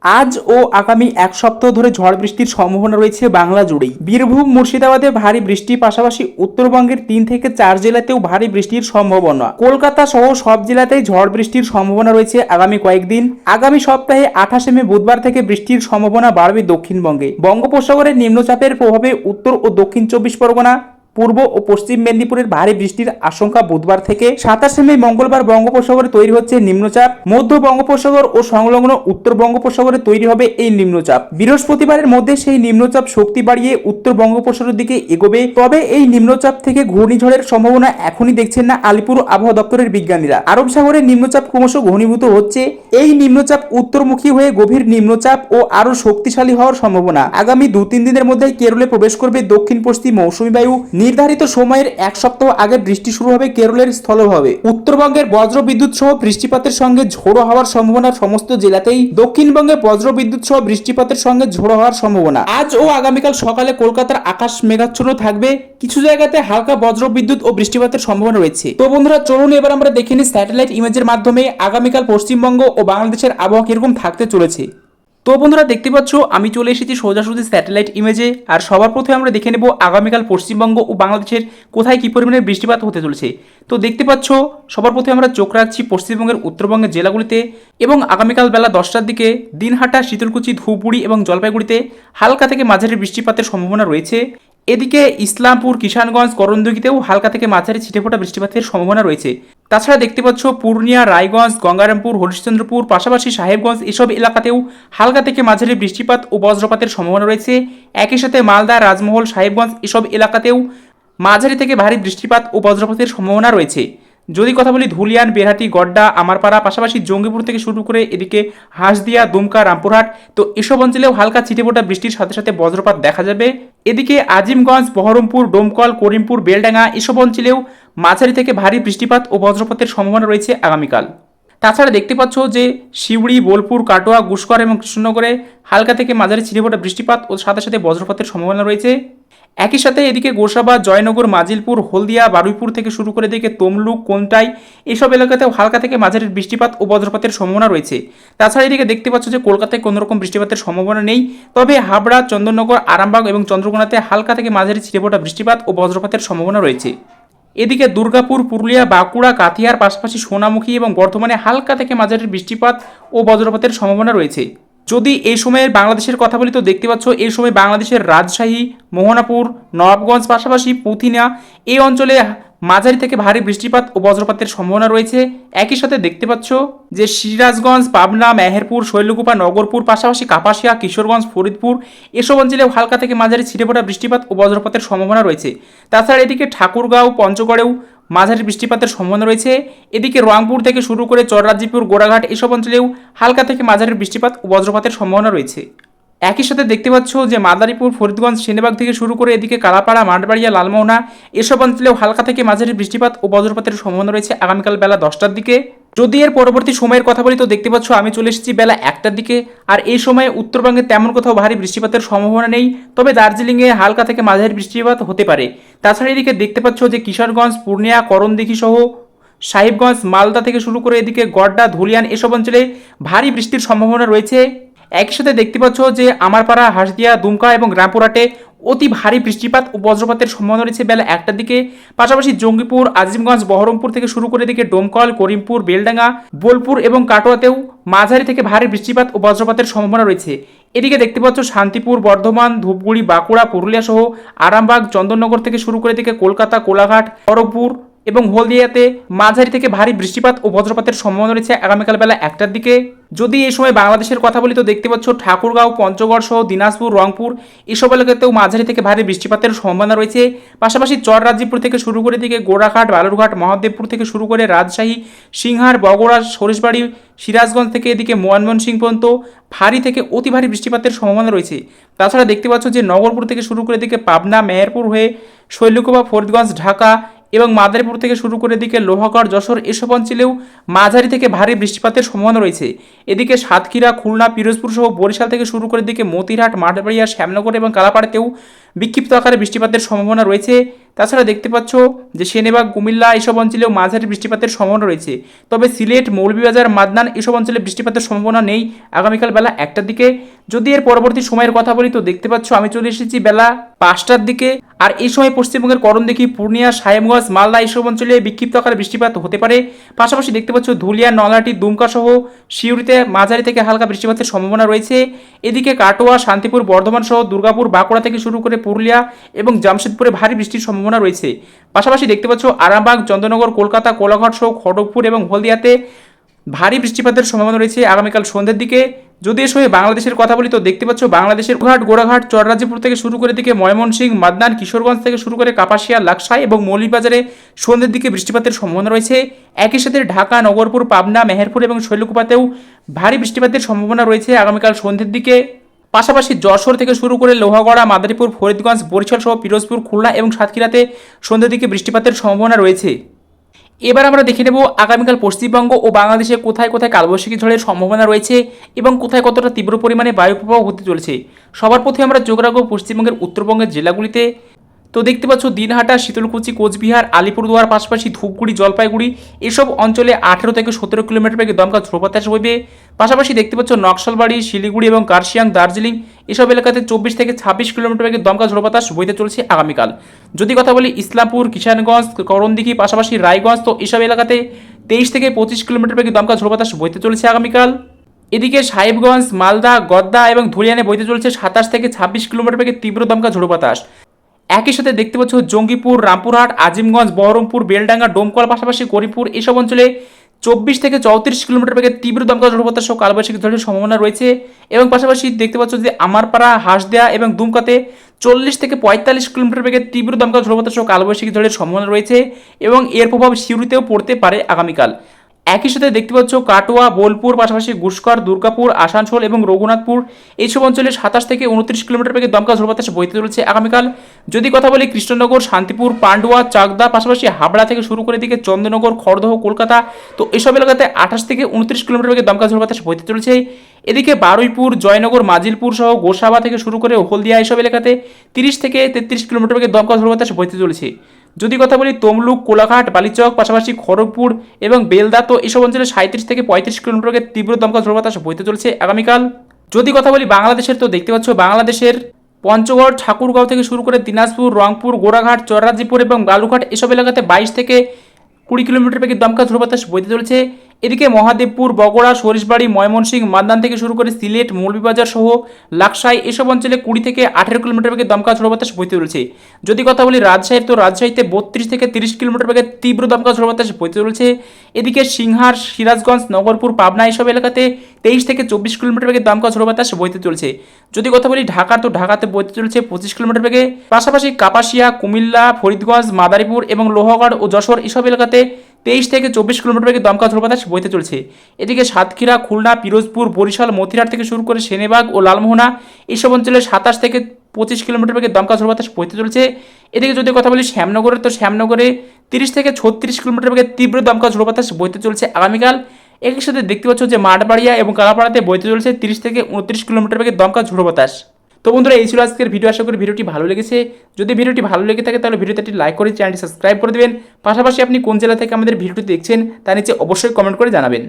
আজ ও আগামী এক সপ্তাহ ধরে ঝড় বৃষ্টির সম্ভাবনা রয়েছে বাংলা জুড়েই। বীরভূম, মুর্শিদাবাদে ভারী বৃষ্টির পাশাপাশি উত্তরবঙ্গের 3 থেকে 4 জেলাতেও ভারী বৃষ্টির সম্ভাবনা। কলকাতা সহ সব জেলাতেই ঝড় বৃষ্টির সম্ভাবনা রয়েছে আগামী কয়েকদিন। আগামী সপ্তাহে 28 মে বুধবার থেকে বৃষ্টির সম্ভাবনা বাড়বে দক্ষিণবঙ্গে। বঙ্গোপসাগরের নিম্নচাপের প্রভাবে উত্তর ও দক্ষিণ 24 পরগনা, পূর্ব ও পশ্চিম মেদিনীপুরের ভারী বৃষ্টির আশঙ্কা বুধবার থেকে। 27 মে মঙ্গলবার বঙ্গোপসাগরে তৈরি হচ্ছে নিম্নচাপ। মধ্য বঙ্গোপসাগর ও সংলগ্ন উত্তর বঙ্গোপসাগরে তৈরি হবে এই নিম্নচাপ। বৃহস্পতিবারের মধ্যে সেই নিম্নচাপ শক্তি বাড়িয়ে উত্তর বঙ্গোপসাগরের দিকে এগোবে। তবে এই নিম্নচাপ থেকে ঘূর্ণিঝড়ের সম্ভাবনা এখনই দেখছেন না আলিপুর আবহাওয়া দপ্তরের বিজ্ঞানীরা। আরব সাগরের নিম্নচাপ ক্রমশ ঘনীভূত হচ্ছে। এই নিম্নচাপ উত্তরমুখী হয়ে গভীর নিম্নচাপ ও আরো শক্তিশালী হওয়ার সম্ভাবনা। আগামী 2-3 দিনের মধ্যে কেরলে প্রবেশ করবে দক্ষিণ পশ্চিম মৌসুমী বায়ু। নির্ধারিত সময়ের এক সপ্তাহ আগে বৃষ্টি শুরু হবে কেরলের স্থলভাবে। উত্তরবঙ্গের বজ্রবিদ্যুৎ সহ বৃষ্টিপাতের সঙ্গে ঝোড়ো হওয়ার সম্ভাবনা সমস্ত জেলাতেই। দক্ষিণবঙ্গে বজ্রবিদ্যুৎ সহ বৃষ্টিপাতের সঙ্গে ঝোড়ো হওয়ার সম্ভাবনা। আজ ও আগামীকাল সকালে কলকাতার আকাশ মেঘাচ্ছন্ন থাকবে। কিছু জায়গাতে হালকা বজ্রবিদ্যুৎ ও বৃষ্টিপাতের সম্ভাবনা রয়েছে। তো বন্ধুরা, চলুন এবার আমরা দেখে নিই স্যাটেলাইট ইমেজের মাধ্যমে আগামীকাল পশ্চিমবঙ্গ ও বাংলাদেশের আবহাওয়া কিরকম থাকতে চলেছে। তো বন্ধুরা, দেখতে পাচ্ছ আমি চলে এসেছি সোজাসুজি স্যাটেলাইট ইমেজে। আর সবার প্রথমে আমরা দেখে নেব আগামীকাল পশ্চিমবঙ্গ ও বাংলাদেশের কোথায় কী পরিমাণে বৃষ্টিপাত হতে চলেছে। তো দেখতে পাচ্ছ সবার প্রথমে আমরা চোখ রাখছি পশ্চিমবঙ্গের উত্তরবঙ্গের জেলাগুলিতে। এবং আগামীকাল বেলা 10টার দিকে দিনহাটা, শীতলকুচি, ধূপগুড়ি এবং জলপাইগুড়িতে হালকা থেকে মাঝারি বৃষ্টিপাতের সম্ভাবনা রয়েছে। এদিকে ইসলামপুর, কিষানগঞ্জ, করণদিঘিতেও হালকা থেকে মাঝারি ছিটেফোঁটা বৃষ্টিপাতের সম্ভাবনা রয়েছে। তাছাড়া দেখতে পাচ্ছ পূর্ণিয়া, রায়গঞ্জ, গঙ্গারামপুর, হরিশ্চন্দ্রপুর, পাশাপাশি সাহেবগঞ্জ এসব এলাকাতেও হালকা থেকে মাঝারি বৃষ্টিপাত ও বজ্রপাতের সম্ভাবনা রয়েছে। একই সাথে মালদা, রাজমহল, সাহেবগঞ্জ এসব এলাকাতেও মাঝারি থেকে ভারী বৃষ্টিপাত ও বজ্রপাতের সম্ভাবনা রয়েছে। যদি কথা বলি ধুলিয়ান, বেরহাটি, গড্ডা, আমারপাড়া, পাশাপাশি জঙ্গিপুর থেকে শুরু করে এদিকে হাঁসদিয়া, দুমকা, রামপুরহাট, তো এসব অঞ্চলেও হালকা ছিটেফোঁটা বৃষ্টির সাথে সাথে বজ্রপাত দেখা যাবে। এদিকে আজিমগঞ্জ, বহরমপুর, ডোমকল, করিমপুর, বেলডাঙ্গা এসব অঞ্চলেও মাঝারি থেকে ভারী বৃষ্টিপাত ও বজ্রপাতের সম্ভাবনা রয়েছে আগামীকাল। তাছাড়া দেখতে পাচ্ছ যে শিউড়ি, বোলপুর, কাটোয়া, গুসকর এবং কৃষ্ণনগরে হালকা থেকে মাঝারি ছিটেফোঁটা বৃষ্টিপাত ও সাথে সাথে বজ্রপাতের সম্ভাবনা রয়েছে। একই সাথে এদিকে গোসাবা, জয়নগর, মাজিলপুর, হলদিয়া, বারুইপুর থেকে শুরু করে এদিকে তমলুক, কোনটাই এসব এলাকাতেও হালকা থেকে মাঝারি বৃষ্টিপাত ও বজ্রপাতের সম্ভাবনা রয়েছে। তাছাড়া এদিকে দেখতে পাচ্ছ যে কলকাতায় কোনো রকম বৃষ্টিপাতের সম্ভাবনা নেই। তবে হাবড়া, চন্দননগর, আরামবাগ এবং চন্দ্রকোনাতে হালকা থেকে মাঝারি ছিটেফোঁটা বৃষ্টিপাত ও বজ্রপাতের সম্ভাবনা রয়েছে। এদিকে দুর্গাপুর, পুরুলিয়া, বাঁকুড়া, কাথিয়ার পাশাপাশি সোনামুখী এবং বর্ধমানে হালকা থেকে মাঝারি বৃষ্টিপাত ও বজ্রপাতের সম্ভাবনা রয়েছে। যদি এই সময়ের বাংলাদেশের কথা বলি তো দেখতে পাচ্ছ এই সময় বাংলাদেশের রাজশাহী, মোহনাপুর, নবাবগঞ্জ পাশাপাশি পুথিনা এই অঞ্চলে মাঝারি থেকে ভারী বৃষ্টিপাত ও বজ্রপাতের সম্ভাবনা রয়েছে। একই সাথে দেখতে পাচ্ছ যে সিরাজগঞ্জ, পাবনা, মেহেরপুর, শৈলকুপা, নগরপুর পাশাপাশি কাপাসিয়া, কিশোরগঞ্জ, ফরিদপুর এসব অঞ্চলেও হালকা থেকে মাঝারি ছিটেফোঁটা বৃষ্টিপাত ও বজ্রপাতের সম্ভাবনা রয়েছে। তাছাড়া এদিকে ঠাকুরগাঁও, পঞ্চগড়েও মাঝারি বৃষ্টিপাতের সম্ভাবনা রয়েছে। এদিকে রংপুর থেকে শুরু করে চররাজিপুর, গোড়াঘাট এসব অঞ্চলেও হালকা থেকে মাঝারি বৃষ্টিপাত ও বজ্রপাতের সম্ভাবনা রয়েছে। একই সাথে দেখতে পাচ্ছ যে মাদারীপুর, ফরিদগঞ্জ, সেনবাগ থেকে শুরু করে এদিকে কালাপাড়া, মাঠবাড়িয়া, লালমোহনা এসব অঞ্চলেও হালকা থেকে মাঝারি বৃষ্টিপাত ও বজ্রপাতের সম্ভাবনা রয়েছে আগামীকাল বেলা 10টার দিকে। যদি এর পরবর্তী সময়ের কথা বলি তো দেখতে পাচ্ছ আমি চলে এসেছি বেলা 1টার দিকে। আর এই সময়ে উত্তরবঙ্গে তেমন কোথাও ভারী বৃষ্টিপাতের সম্ভাবনা নেই, তবে দার্জিলিংয়ে হালকা থেকে মাঝারি বৃষ্টিপাত হতে পারে। তাছাড়া এদিকে দেখতে পাচ্ছ যে কিশোরগঞ্জ, পূর্ণিয়া, করণদিঘি সহ সাহেবগঞ্জ, মালদা থেকে শুরু করে এদিকে গড্ডা, ধুলিয়ান এসব অঞ্চলে ভারী বৃষ্টির সম্ভাবনা রয়েছে। একই সাথে দেখতে পাচ্ছ যে আমারপাড়া, হাঁসদিয়া, দুমকা এবং রামপুরহাটে অতি ভারী বৃষ্টিপাত ও বজ্রপাতের সম্ভাবনা রয়েছে বেলা 1টার দিকে। পাশাপাশি জঙ্গিপুর, আজিমগঞ্জ, বহরমপুর থেকে শুরু করে এদিকে ডোমকল, করিমপুর, বেলডাঙ্গা, বোলপুর এবং কাটোয়াতেও মাঝারি থেকে ভারী বৃষ্টিপাত ও বজ্রপাতের সম্ভাবনা রয়েছে। এদিকে দেখতে পাচ্ছ শান্তিপুর, বর্ধমান, ধূপগুড়ি, বাঁকুড়া, পুরুলিয়া সহ আরামবাগ, চন্দননগর থেকে শুরু করে এদিকে কলকাতা, কোলাঘাট, খড়গপুর এবং হলদিয়াতে মাঝারি থেকে ভারী বৃষ্টিপাত ও বজ্রপাতের সম্ভাবনা রয়েছে আগামীকাল বেলা 1টার দিকে। যদি এই সময় বাংলাদেশের কথা বলি তো দেখতে পাচ্ছ ঠাকুরগাঁও, পঞ্চগড় সহ দিনাজপুর, রংপুর এসব এলাকাতেও মাঝারি থেকে ভারী বৃষ্টিপাতের সম্ভাবনা রয়েছে। পাশাপাশি চররাজিপুর থেকে শুরু করে দিকে গোড়াঘাট, বালুরঘাট, মহাদেবপুর থেকে শুরু করে রাজশাহী, সিংহার, বগুড়া, সরিষবাড়ি, সিরাজগঞ্জ থেকে এদিকে ময়মনসিংহ পর্যন্ত ভারী থেকে অতি ভারী বৃষ্টিপাতের সম্ভাবনা রয়েছে। তাছাড়া দেখতে পাচ্ছ যে নগরপুর থেকে শুরু করে দিকে পাবনা, মেহেরপুর হয়ে শৈলকুপা, ফরিদগঞ্জ, ঢাকা এবং মাদারীপুর থেকে শুরু করে এদিকে লোহাগড়, যশোর এসব অঞ্চলেও মাঝারি থেকে ভারী বৃষ্টিপাতের সম্ভাবনা রয়েছে। এদিকে সাতক্ষীরা, খুলনা, পিরোজপুর সহ বরিশাল থেকে শুরু করে এদিকে মতিরহাট, মাঠবাড়িয়া, শ্যামনগর এবং কালাপাড়াতেও বিক্ষিপ্ত আকারে বৃষ্টিপাতের সম্ভাবনা রয়েছে। তাছাড়া দেখতে পাচ্ছ যে সেনেবাগ, কুমিল্লা এসব অঞ্চলেও মাঝারি বৃষ্টিপাতের সম্ভাবনা রয়েছে। তবে সিলেট, মৌলভীবাজার, মাদনান এসব অঞ্চলে বৃষ্টিপাতের সম্ভাবনা নেই আগামীকাল বেলা 1টার দিকে। যদি এর পরবর্তী সময়ের কথা বলি তো দেখতে পাচ্ছ আমি চলে এসেছি বেলা 5টার দিকে। আর এই সময় পশ্চিমবঙ্গের করণদিঘি, পূর্ণিয়া, সাহেবগঞ্জ, মালদা এইসব অঞ্চলে বিক্ষিপ্ত আকারে বৃষ্টিপাত হতে পারে। পাশাপাশি দেখতে পাচ্ছ ধুলিয়া, নলহাটি, দুমকা সহ সিউড়িতে মাঝারি থেকে হালকা বৃষ্টিপাতের সম্ভাবনা রয়েছে। এদিকে কাটোয়া, শান্তিপুর, বর্ধমান সহ দুর্গাপুর, বাঁকুড়া থেকে শুরু করে পুরুলিয়া এবং জামশেদপুরে ভারী বৃষ্টির সম্ভাবনা রয়েছে। পাশাপাশি দেখতে পাচ্ছ আরামবাগ, চন্দ্রনগর, কলকাতা, কোলাঘাট সহ খড়গপুর এবং হলদিয়াতে ভারী বৃষ্টিপাতের সম্ভাবনা রয়েছে আগামীকাল সন্ধ্যের দিকে। যদি এর সঙ্গে বাংলাদেশের কথা বলি তো দেখতে পাচ্ছ বাংলাদেশের গোড়াঘাট, চররাজিপুর থেকে শুরু করে দিকে ময়মনসিংহ, মাদনান, কিশোরগঞ্জ থেকে শুরু করে কাপাসিয়া, লাকসাই এবং মৌলভীবাজারে সন্ধ্যের দিকে বৃষ্টিপাতের সম্ভাবনা রয়েছে। একই সাথে ঢাকা, নগরপুর, পাবনা, মেহেরপুর এবং শৈলকুপাতেও ভারী বৃষ্টিপাতের সম্ভাবনা রয়েছে আগামীকাল সন্ধ্যের দিকে। পাশাপাশি যশোর থেকে শুরু করে লোহাগড়া, মাদারীপুর, ফরিদগঞ্জ, বরিশাল সহ পিরোজপুর, খুলনা এবং সাতক্ষীরাতে সন্ধ্যের দিকে বৃষ্টিপাতের সম্ভাবনা রয়েছে। এবার আমরা দেখে নেব আগামীকাল পশ্চিমবঙ্গ ও বাংলাদেশে কোথায় কোথায় কালবৈশাখী ঝড়ের সম্ভাবনা রয়েছে এবং কোথায় কতটা তীব্র পরিমাণে বায়ুপ্রবাহ হতে চলেছে। সবার প্রথমে আমরা চোখ রাখবো পশ্চিমবঙ্গের উত্তরবঙ্গের জেলাগুলিতে। তো দেখতে পাচ্ছ দিনহাটা, শীতলকুচি, কোচবিহার, আলিপুরদুয়ার, পাশাপাশি ধূপগুড়ি, জলপাইগুড়ি এসব অঞ্চলে 18 থেকে 17 কিলোমিটার বেগে দমকা ঝোড়ো বাতাস বইবে। পাশাপাশি দেখতে পাচ্ছ নকশালবাড়ি, শিলিগুড়ি এবং কার্শিয়াং, দার্জিলিং এসব এলাকাতে 24 থেকে 26 কিলোমিটার বেগে দমকা ঝোড়ো বাতাস বইতে চলেছে আগামীকাল। যদি কথা বলি ইসলামপুর, কিষানগঞ্জ, করণদিঘি, পাশাপাশি রায়গঞ্জ তো এসব এলাকাতে 23 থেকে 25 কিলোমিটার বেগে দমকা ঝোড়ো বাতাস বইতে চলেছে আগামীকাল। এদিকে সাহেবগঞ্জ, মালদা, গদ্দা এবং ধুলিয়ানে বইতে চলেছে 27 থেকে 26 কিলোমিটার বেগে তীব্র দমকা ঝোড়ো বাতাস। একই সাথে দেখতে পাচ্ছ জঙ্গিপুর, রামপুরহাট, আজিমগঞ্জ, বহরমপুর, বেলডাঙ্গা, ডোমকল, পাশাপাশি করিমপুর এসব অঞ্চলে 24 থেকে 34 কিলোমিটার বেগে তীব্র দমকা ঝোড়ো বাতাস সহ কালবৈশাখী ঝড়ের সম্ভাবনা রয়েছে। এবং পাশাপাশি দেখতে পাচ্ছ যে আমারপাড়া, হাঁসদেয়া এবং দুমকাতে 40 থেকে 45 কিলোমিটার বেগে তীব্র দমকা ঝোড়ো বাতাস সহ কালবৈশাখী ঝড়ের সম্ভাবনা রয়েছে এবং এর প্রভাব সিউড়িতেও পড়তে পারে আগামীকাল। একই সাথে দেখতে পাচ্ছ কাটোয়া, বোলপুর, পাশাপাশি ঘুষকর, দুর্গাপুর, আসানসোল এবং রঘুনাথপুর এইসব অঞ্চলে 27 থেকে 29 কিলোমিটার বেগে দমকা ঝোড়ো বাতাস বইতে চলেছে আগামীকাল। যদি কথা বলি কৃষ্ণনগর, শান্তিপুর, পান্ডুয়া, চাকদা, পাশাপাশি হাবড়া থেকে শুরু করে দিকে চন্দ্রনগর, খড়দহ, কলকাতা তো এসব এলাকাতে 28 থেকে 29 কিলোমিটার বেগে দমকা ঝোড়ো বাতাস বইতে চলেছে। এদিকে বারুইপুর, জয়নগর, মাজিলপুর সহ গোসাবা থেকে শুরু করে হলদিয়া এসব এলাকাতে 30 থেকে 33 কিলোমিটার বেগে দমকা ঝোড়ো বাতাস বইতে চলেছে। যদি কথা বলি তমলুক, কোলাঘাট, বালিচক, পাশাপাশি খড়গপুর এবং বেলদা তো এসব অঞ্চলে 37 থেকে 35 কিলোমিটার বেগে তীব্র দমকা ঝোড়ো বাতাস বইতে চলেছে আগামীকাল। যদি কথা বলি বাংলাদেশের তো দেখতে পাচ্ছ বাংলাদেশের পঞ্চগড়, ঠাকুরগাঁও থেকে শুরু করে দিনাজপুর, রংপুর, গোড়াঘাট, চররাজিপুর এবং বালুঘাট এসব এলাকাতে 22 থেকে 20 কিলোমিটার বেগে দমকা ঝোড়ো বাতাস বইতে চলেছে। এদিকে মহাদেবপুর, বগুড়া, সরিষবাড়ি, ময়মনসিংহ, মাদনান থেকে শুরু করে সিলেট, মৌলভীবাজার সহ লাকসাই এসব অঞ্চলে 20 থেকে 18 কিলোমিটার বেগে দমকা ঝোড়ো বাতাস বইতে চলেছে। যদি কথা বলি রাজশাহীর তো রাজশাহীতে 32 থেকে 30 কিলোমিটার বেগে তীব্র দমকা ঝোড়ো বাতাস বইতে চলেছে। এদিকে সিংহার, সিরাজগঞ্জ, নগরপুর, পাবনা এসব এলাকাতে 23 থেকে 24 কিলোমিটার বেগে দমকা ঝোড়ো বাতাস বইতে চলেছে। যদি কথা বলি ঢাকা তো ঢাকাতে বইতে চলেছে 25 কিলোমিটার বেগে। পাশাপাশি কাপাসিয়া, কুমিল্লা, ফরিদগঞ্জ, মাদারীপুর এবং লোহাগড় ও যশোর এসব এলাকাতে 23 থেকে 24 কিলোমিটার বেগে দমকা ঝোড়ো বাতাস বইতে চলেছে। এদিকে সাতক্ষীরা, খুলনা, পিরোজপুর, বরিশাল, মতিরাট থেকে শুরু করে সেনেবাগ ও লালমোহনা এইসব অঞ্চলে 27 থেকে 25 কিলোমিটার বেগে দমকা ঝোড়ো বাতাস বইতে চলেছে। এদিকে যদি কথা বলি শ্যামনগরের তো শ্যামনগরে 30 থেকে 36 কিলোমিটার বেগে তীব্র দমকা ঝোড়ো বাতাস বইতে চলেছে আগামীকাল। একই সাথে দেখতে পাচ্ছ যে মাঠবাড়িয়া এবং কালাপাড়াতে বইতে চলেছে 30 থেকে 29 কিলোমিটার বেগে দমকা ঝোড়ো বাতাস। তো বন্ধুরা এই ছিল আজকের ভিডিও। আশা করি ভিডিওটি ভালো লেগেছে। যদি ভিডিওটি ভালো লেগে থাকে তাহলে ভিডিওতে একটি লাইক করে চ্যানেলটি সাবস্ক্রাইব করে দেবেন। পাশাপাশি আপনি কোন জেলা থেকে আমাদের ভিডিওটি দেখছেন তা নিচে অবশ্যই কমেন্ট করে জানাবেন।